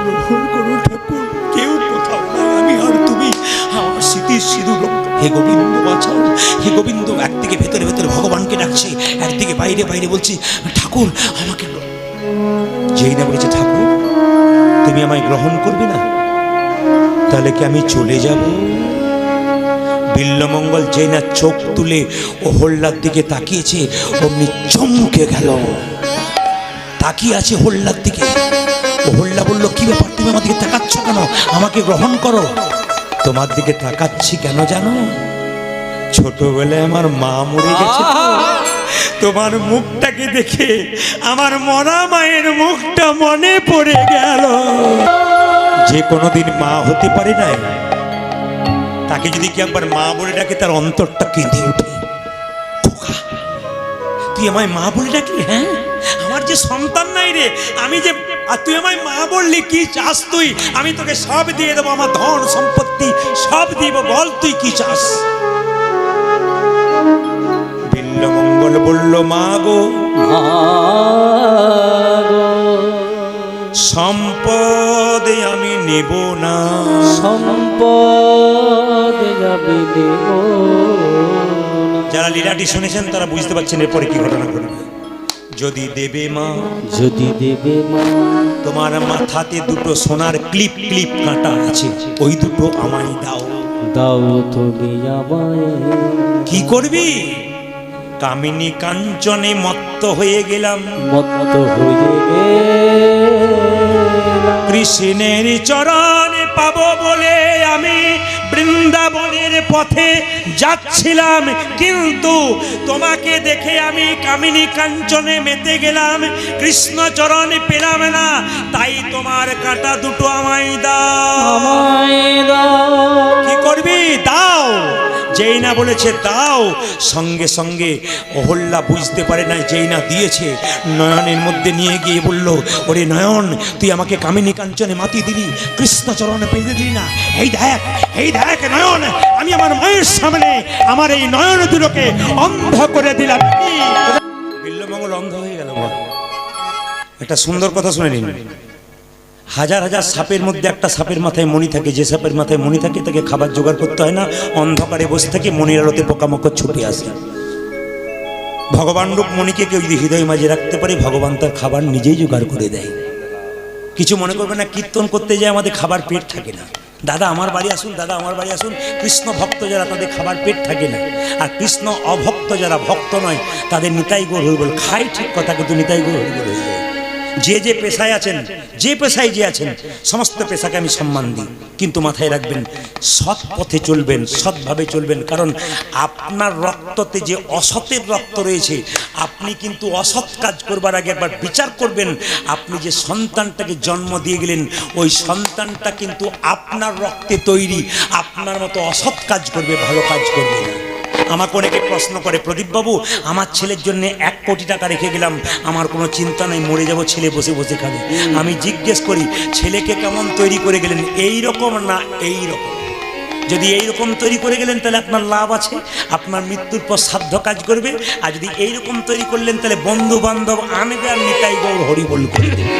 গ্রহণ করো ঠাকুর। কেউ কোথাও নাই, আমি আর তুমি, আমার স্মৃতির সিঁদুর রক্ত। হে গোবিন্দ বাঁচাও, হে গোবিন্দ। একদিকে ভেতরে ভেতরে ভগবানকে ডাকছে, একদিকে বাইরে বাইরে বলছি, ঠাকুর আমাকে। যেই না বলেছে ঠাকুর তুমি আমায় গ্রহণ করবে না, তাহলে কি আমি চলে যাব? বিল্লমঙ্গল যেই না চোখ তুলে অহল্যার দিকে তাকিয়েছে, অমনি চমকে গেল, তাকিয়ে আছে অহল্যার দিকে। অহল্যা বলল, কি ব্যাপার, তুমি আমার দিকে তাকাচ্ছ কেন? আমাকে গ্রহণ করো। তোমার দিকে তাকাচ্ছি কেন জানো? ছোটবেলায় আমার মা মরে গেছে, তোমার মুখটাকে দেখে আমার মরা মায়ের মুখটা মনে পড়ে গেল। যে কোনোদিন মা হতে পারে না, তাকে যদি কি একবার মা বলে ডাকে, তার অন্তরটা কেঁদে ওঠে। খোকা, তুই আমায় মা বলে ডাকলি? হ্যাঁ, আমার যে সন্তান নাই রে, আমি যে, আর তুই আমায় মা বললি, কি চাস তুই? আমি তোকে সব দিয়ে দেবো, আমার ধন সম্পত্তি সব দিব, বল তুই কি চাস? বিল্লমঙ্গল বলল, মা গো, সম্পদ আমি নেব না, সম্পদ যাবে দেব। যারা লীলাটি শুনেছেন তারা বুঝতে পারছেন এরপরে কি ঘটনা ঘটবে। যদি দেবে মা, যদি দেবে মা, তোমার মাথাতে দুটো সোনার ক্লিপ ক্লিপ কাঁটা আছে, ওই দুটো আমায় দাও। দাও তুমি আমায়। কি করবি? কামিনী কাঞ্চনে মত্ত হয়ে গেলাম, মত্ত হয়ে গেলাম, কৃষ্ণের চরণে পাবো বলে আমি বৃন্দাবনের পথে যাচ্ছিলাম, কিন্তু তোমাকে দেখে আমি কামিনী কাঞ্চনে মেতে গেলাম, কৃষ্ণ চরণে পেলাম না, তাই তোমার কাঁটা দুটো আমায় দাও। আমায় দাও। কি করবি? দাও। যেই না বলেছে দাও, সঙ্গে সঙ্গে অহল্যা বুঝতে পারে না, যেই না দিয়েছে, নয়নের মধ্যে নিয়ে গিয়ে বলল, ওরে নয়ন, তুই আমাকে কামিনী কাঞ্চনে মাতিয়ে দিলি, কৃষ্ণচরণে পেতে দিলি না। এই দেখ, এই দেখ নয়ন, আমি আমার মায়ের সামনে আমার এই নয়ন দুটোকে অন্ধ করে দিলাম। বিল্লমঙ্গল অন্ধ হয়ে গেল। একটা সুন্দর কথা শুনে নিন। হাজার হাজার সাপের মধ্যে একটা সাপের মাথায় মণি থাকে, যে সাপের মাথায় মণি থাকে তাকে খাবার জোগাড় করতে হয় না, অন্ধকারে বসে থাকে, মণির আলোতে পোকামাকড় ছুটে আসে। ভগবান রূপ মণিকে কেউ যদি হৃদয় মাঝে রাখতে পারে, ভগবান তার খাবার নিজেই জোগাড় করে দেয়। কিছু মনে করবে না, কীর্তন করতে যায় আমাদের খাবার পেট থাকে না, দাদা আমার বাড়ি আসুন, দাদা আমার বাড়ি আসুন। কৃষ্ণ ভক্ত যারা, তাদের খাবার পেট থাকে না, আর কৃষ্ণ অভক্ত যারা, ভক্ত নয়, তাদের নিতাই গৌর হরিবোল খায়, ঠিক কথা, কিন্তু নিতাই গৌর হরিবোল হয়ে যায়। যে যে পেশায় আছেন, যে পেশায় যে আছেন, সমস্ত পেশাকে আমি সম্মান দিই, কিন্তু মাথায় রাখবেন, সৎ পথে চলবেন, সৎভাবে চলবেন, কারণ আপনার রক্ততে যে অসতের রক্ত রয়েছে, আপনি কিন্তু অসৎ কাজ করবার আগে একবার বিচার করবেন। আপনি যে সন্তানটাকে জন্ম দিয়ে গেলেন, ওই সন্তানটা কিন্তু আপনার রক্তে তৈরি, আপনার মতো অসৎ কাজ করবে, ভালো কাজ করবে না। আমাকে অনেকে প্রশ্ন করে, প্রদীপবাবু আমার ছেলের জন্য 1 কোটি টাকা রেখে গেলাম, আমার কোনো চিন্তা নেই, মরে যাব, ছেলে বসে বসে খাবে। আমি জিজ্ঞেস করি, ছেলেকে কেমন তৈরি করে গেলেন, এই রকম না এই রকম? যদি এইরকম তৈরি করে গেলেন তাহলে আপনার লাভ আছে, আপনার মৃত্যুর পর শ্রাদ্ধ কাজ করবে। আর যদি এইরকম তৈরি করলেন তাহলে বন্ধু বান্ধব আনবে আর নিতাই গৌর হরি বল করে দেবে।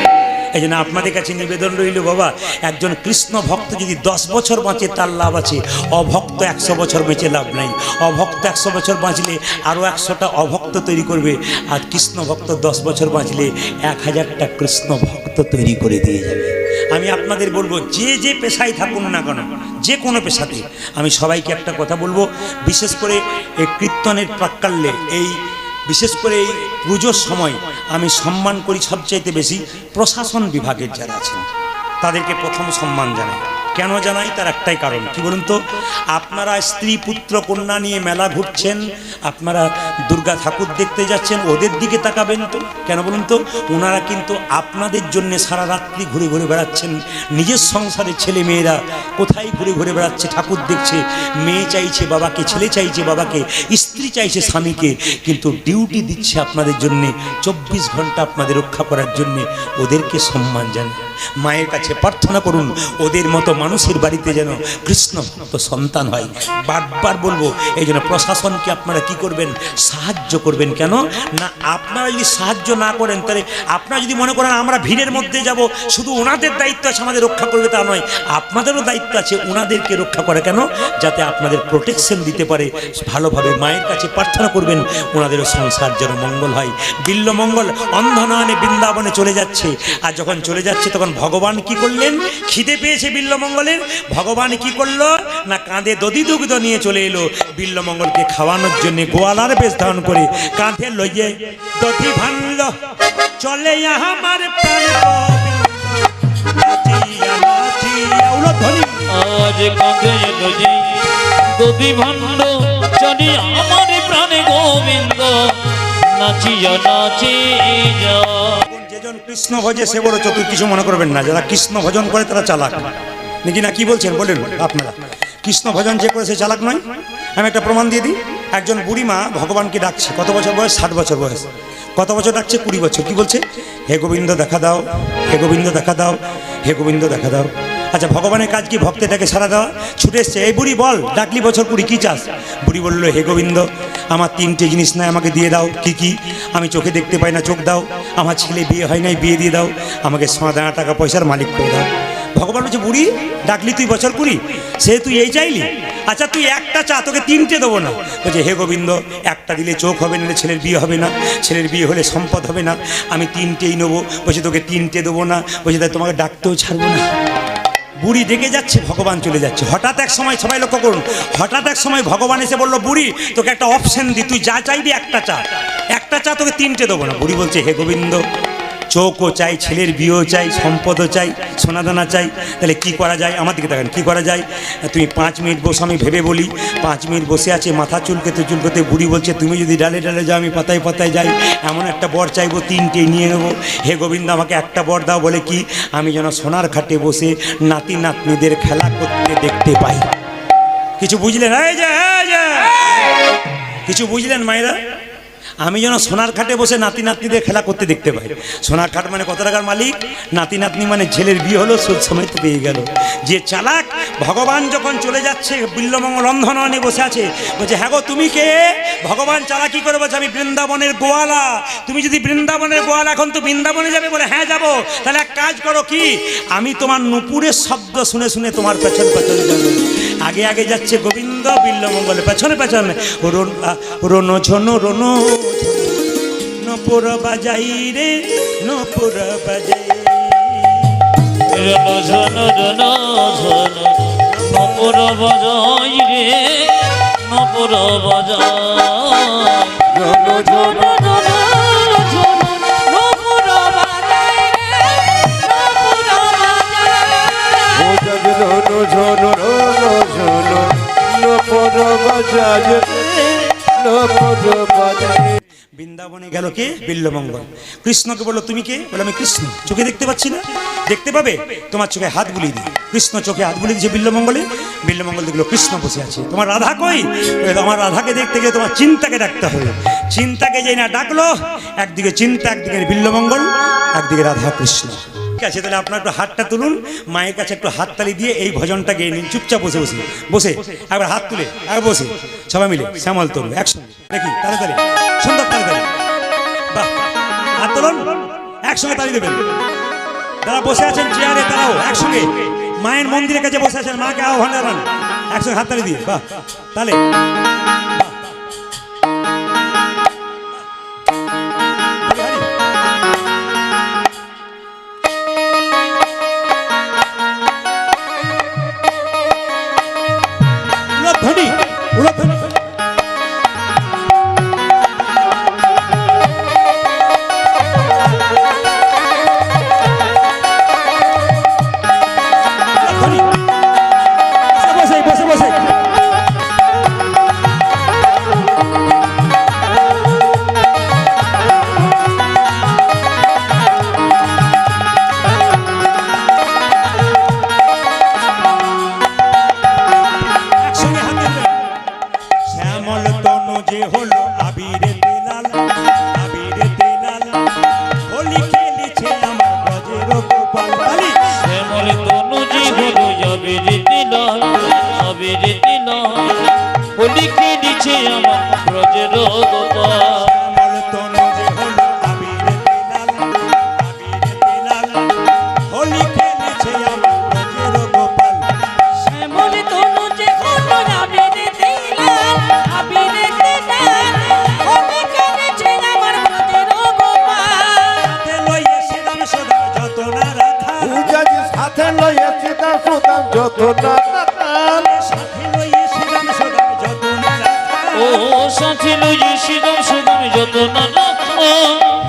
এই জন্য আপনাদের কাছে নিবেদন রইল, বাবা একজন কৃষ্ণ ভক্ত যদি 10 বছর বাঁচে তার লাভ আছে, অভক্ত 100 বছর বেঁচে লাভ নাই। অভক্ত 100 বছর বাঁচলে আরও 100টা অভক্ত তৈরি করবে, আর কৃষ্ণ ভক্ত 10 বছর বাঁচলে 1000টা কৃষ্ণ ভক্ত তৈরি করে দিয়ে যাবে। আমি আপনাদের বলবো, যে যে পেশায় থাকুন না কেন, যে কোনো পেশাতে, আমি সবাইকে একটা কথা বলবো, বিশেষ করে এই কীর্তনের প্রাক্কালে, এই বিশেষ করে এই পুজোর সময় আমি সম্মান করি সবচাইতে বেশি প্রশাসন বিভাগের যারা আছেন, তাদেরকে প্রথম সম্মান জানাই। কেন জানাই? তার একটাই কারণ, কি বলুন তো? আপনারা স্ত্রী পুত্র কন্যা নিয়ে মেলা ঘুরছেন, আপনারা দুর্গা ঠাকুর দেখতে যাচ্ছেন, ওদের দিকে তাকাবেন তো কেন বলুন তো? ওনারা কিন্তু আপনাদের জন্য সারা রাত্রি ঘুরে ঘুরে বেড়াচ্ছেন। নিজের সংসারের ছেলে মেয়েরা কোথায় ঘুরে ঘুরে বেড়াচ্ছে, ঠাকুর দেখছে। মেয়ে চাইছে বাবাকে, ছেলে চাইছে বাবাকে, স্ত্রী চাইছে স্বামীকে, কিন্তু ডিউটি দিচ্ছে আপনাদের জন্যে, 24 ঘন্টা আপনাদের রক্ষা করার জন্যে। ওদেরকে সম্মান জানান, মায়ের কাছে প্রার্থনা করুন ওদের মতো মানুষের বাড়িতে যেন কৃষ্ণ ভক্ত সন্তান হয়। বারবার বলবো, এই জন্য প্রশাসনকে আপনারা কি করবেন? সাহায্য করবেন। কেন না? আপনারা যদি সাহায্য না করেন, তাহলে আপনারা যদি মনে করেন আমরা ভিড়ের মধ্যে যাব, শুধু ওনাদের দায়িত্ব আছে আমাদের রক্ষা করবে, তা নয়, আপনাদেরও দায়িত্ব আছে ওনাদেরকে রক্ষা করা। কেন? যাতে আপনাদের প্রোটেকশন দিতে পারে। ভালোভাবে মায়ের কাছে প্রার্থনা করবেন ওনাদেরও সংসার যেন মঙ্গল হয়। বিল্লমঙ্গল অন্ধনয়নে বৃন্দাবনে চলে যাচ্ছে, আর যখন চলে যাচ্ছে তখন ভগবান কি করলেন? খিদে পেয়েছে বিল্লমঙ্গলের, ভগবান কি করলো না কাঁধে দধি দুগ্ধ নিয়ে চলে এলো বিল্লমঙ্গলকে খাওয়ানোর জন্য। গোয়ালার বেশ ধারণ করে কাঁধে লইয়ে দধি ভাঙল, চলে আমার প্রাণ নাচিয়া নাচিয়া উলধ্বনি। আজ কাঁধে লইয়ে দধি ভাণ্ড, চলে আমার প্রাণে গোবিন্দ, নাচিয়া নাচিয়া। যেজন কৃষ্ণ ভজে সে বড় চতুর, কিছু মনে করবেন না। যারা কৃষ্ণ ভজন করে তারা চালাক নাকি, না কি বলছেন বলেন আপনারা? কৃষ্ণ ভজন যে করে সে চালাক নয়। আমি একটা প্রমাণ দিয়ে দিই। একজন বুড়িমা ভগবানকে ডাকছে, কত বছর বয়স? 60 বছর বয়স। কত বছর ডাকছে? 20 বছর। কি বলছে? হে গোবিন্দ দেখা দাও, হে গোবিন্দ দেখা দাও, হে গোবিন্দ দেখা দাও। আচ্ছা, ভগবানের কাজ কি? ভক্তেটাকে সারা দেওয়া। ছুটে এসছে, এই বুড়ি বল, ডাকলি বছর 20, কি চাস? বুড়ি বললো, হে গোবিন্দ আমার 3টে জিনিস নাই, আমাকে দিয়ে দাও। কি কি? আমি চোখে দেখতে পাই না, চোখ দাও। আমার ছেলে বিয়ে হয় নাই, বিয়ে দিয়ে দাও। আমাকে সোনা টাকা পয়সার মালিক করে দাও। ভগবান বলছে, বুড়ি ডাকলি তুই বছর 20, সে তুই এই চাইলি? আচ্ছা তুই একটা চা, তোকে 3টে দেবো না। বলছে, হে গোবিন্দ একটা দিলে চোখ হবে না, ছেলের বিয়ে হবে না, ছেলের বিয়ে হলে সম্পদ হবে না, আমি 3টেই নেবো। বলছে, তোকে 3টে দেবো না। বলছে, তাই তোমাকে ডাকতেও ছাড়বো না। বুড়ি ডেকে যাচ্ছে, ভগবান চলে যাচ্ছে। হঠাৎ এক সময়, সবাই লক্ষ্য করুন, হঠাৎ এক সময় ভগবান এসে বললো, বুড়ি তোকে একটা অপশন দি, তুই যা চাইবি একটা চা, একটা চা, তোকে 3টে দেবো না। বুড়ি বলছে, হে গোবিন্দ চোখও চাই, ছেলের বিয়েও চাই, সম্পদও চাই, সোনাদানা চাই, তাহলে কি করা যায়? আমার দিকে দেখেন, কি করা যায়? তুমি 5 মিনিট বসে, আমি ভেবে বলি। 5 মিনিট বসে আছে, মাথা চুলকেতে চুলকেতে বুড়ি বলছে, তুমি যদি ডালে ডালে যাও, আমি পাতায় পাতায় যাই, এমন একটা বর চাইবো, 3টে নিয়ে নেবো। হে গোবিন্দ আমাকে একটা বর দাও। বলে কি? আমি যেন সোনার খাটে বসে নাতি নাতনিদের খেলা করতে দেখতে পাই। কিছু বুঝলেন? কিছু বুঝলেন মায়েরা? আমি যেন সোনার খাটে বসে নাতি নাতনিদের খেলা করতে দেখতে পাই। সোনার খাট মানে কত টাকার মালিক, নাতি নাতনি মানে ছেলের বিয়ে হলো, সুদ সময় তো পেয়ে গেল। যে চালাক, ভগবান যখন চলে যাচ্ছে, বিল্লমঙ্গল অন্ধনয়নে বসে আছে, বলছে, হ্যাঁ গো তুমি কে? ভগবান চালাকি করে বলছে, আমি বৃন্দাবনের গোয়ালা। তুমি যদি বৃন্দাবনের গোয়ালা, এখন তো বৃন্দাবনে যাবে? বলে, হ্যাঁ যাবো। তাহলে এক কাজ করো, কি? আমি তোমার নুপুরের শব্দ শুনে শুনে তোমার পেছন পেছনে যাবো। আগে আগে যাচ্ছে গোবিন্দ, বিল্লমঙ্গল পেছনে পেছনে। রোনো ঝনো রোনো নপুর বাজাই রে, নপুর বাজাই, রনো ঝনো রনো ঝনো নপুর বাজাই রে, নপুর বাজাই। ঝনো ঝনো ঝনো ঝনো নপুর বাজাই রে, নপুর বাজাই। ও ঝনো ঝনো ঝনো ঝনো নপুর বাজাই রে, নপুর বাজাই। বৃন্দাবনে গেল কে? বিল্বমঙ্গল। কৃষ্ণকে বললো তুমি কে? বলে আমি কৃষ্ণ। চোখে দেখতে পাচ্ছি না, দেখতে পাবে, তোমার চোখে হাত বুলিয়ে দিই। কৃষ্ণ চোখে হাত বুলিয়ে দিয়েছে বিল্বমঙ্গলে। বিল্বমঙ্গল দেখলো কৃষ্ণ বসে আছে। তোমার রাধা কই? বলে, আমার রাধাকে দেখতে গেলে তোমার চিন্তাকে ডাকতে হবে। চিন্তাকে যেই না ডাকলো, একদিকে চিন্তা, একদিকে বিল্বমঙ্গল, একদিকে রাধা কৃষ্ণ। ঠিক আছে, তাহলে আপনার একটু হাতটা তুলুন, মায়ের কাছে একটু হাততালি দিয়ে এই ভজনটা গেয়ে নিন। চুপচাপ বসে বসে বসে একবার হাত তুলে একবার বসে সবাই মিলে শ্যামল তরু একসঙ্গে দেখি তাড়াতাড়ি, সুন্দর তাড়াতাড়ি। বাহ, হাত তুলুন, একসঙ্গে তালি দেবেন। যারা বসে আছেন চেয়ারে তারাও একসঙ্গে মায়ের মন্দিরের কাছে বসে আছেন, মাকে আহ্বান জানান, একসঙ্গে হাততালি দিয়ে। বাহ, তাহলে উলধ্বনি, উলধ্বনি। বসে বসে বসে একসঙ্গে হাত তুলবেন। শ্যামল তনু যে হলো আবিরে তেলাল, আবিরে তেলাল, হোলি খেলিছে আমার ব্রজের গোপাল। তালি। শ্যামল তনুজি হলো যাবে রীতি লাল, যাবে রীতি লাল, হোলি খেলিছে আমার ব্রজের গোপাল। শ্যামল তনু যে হলো আবিরে তেলাল, আবিরে তেলাল, হোলি খেলিছে আমার ব্রজের গোপাল। শ্যামল তনু যে হলো আবিরে তেলাল, আবিরে তেলাল, হোলি খেলিছে আমার ব্রজের গোপাল। হাতে লইয়ে শ্রীরাম সদা যত না রাধা, পূজাজি সাথে লইয়া সীতা সুদাম যত না নাতাল। সাথে লইয়ে শ্রীরাম সদা যত না রাধা, ও সাথী লইয়ে শ্রীরাম সুদাম যত না রাখো,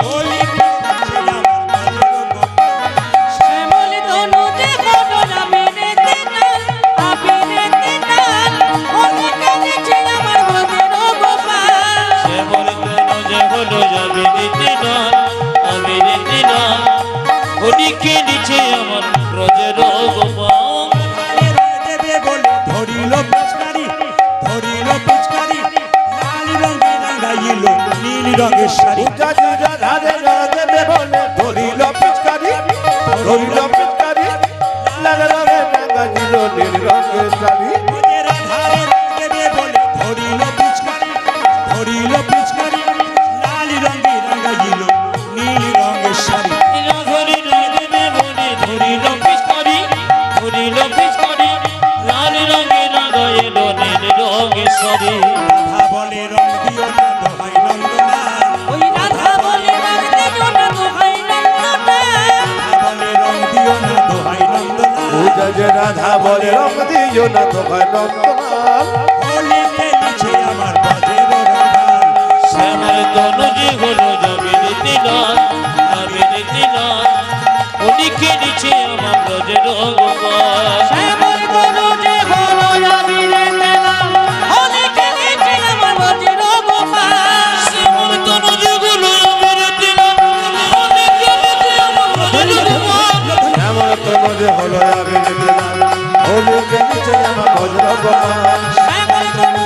হোলি খেলিছে আমার ব্রজের গোপাল। শ্যামল তনু যে হলো আবিরে তেলাল, আবিরে তেলাল, হোলি খেলিছে আমার ব্রজের গোপাল। শ্যামল তনুজি হলো যাবে রীতি লাল, যাবে রীতি লাল, হোলি খেলিছে আমার ব্রজের গোপাল। ধারে রয়ে দেবে বলে ধরিল পিচকারি, ধরিল পিচকারি, লাল রঙে রাঙাইল নীল রঙের শাড়ি। পূজাজি রাধারে রাধে বলে ধরিল পিচকারি, ধরিল পিচকারি, লাল রঙে রাঙাইল নীল রঙের শাড়ি। ওরে রাধারে রয়ে দেবে বলে ধরিল পিচকারি, ধরিল পিচকারি, লাল রঙে রাঙাইল নীল রঙের শাড়ি। ধরি রাধে বলে ধরিল পিচকারি, ধরিল পিচকারি, লাল রঙে রাঙাইল নীল রঙের শাড়ি। রাধা বলে রং দিও না দোহাই নন্দলাল, ওই রাধা বলে রাধে জোনা দোহাই নন্দলাল। রাধা বলে রং দিও না দোহাই নন্দলাল। পূজাজি রাধা বলে রং দিও না তোমায় নন্দলাল। হোলি খেলিছে আমার ব্রজের গোপাল। শ্যামল তনুজি হলো যাবে রীতি লাল, যাবে রীতি লাল, হোলি খেলিছে আমার ব্রজের গোপাল। শ্যামল তনু যে হলো আবিরে তেলাল, হোলি খেলিছে আমার ব্রজের গোপাল। শ্যামল তনুজি হলো যাবে রীতি লাল, হোলি খেলিছে আমার ব্রজের গোপাল। শ্যামল তনু যে হলো আবির দিলাল, হোলি খেলিছে আমার বজ্র গোপাল। শ্যামল তনু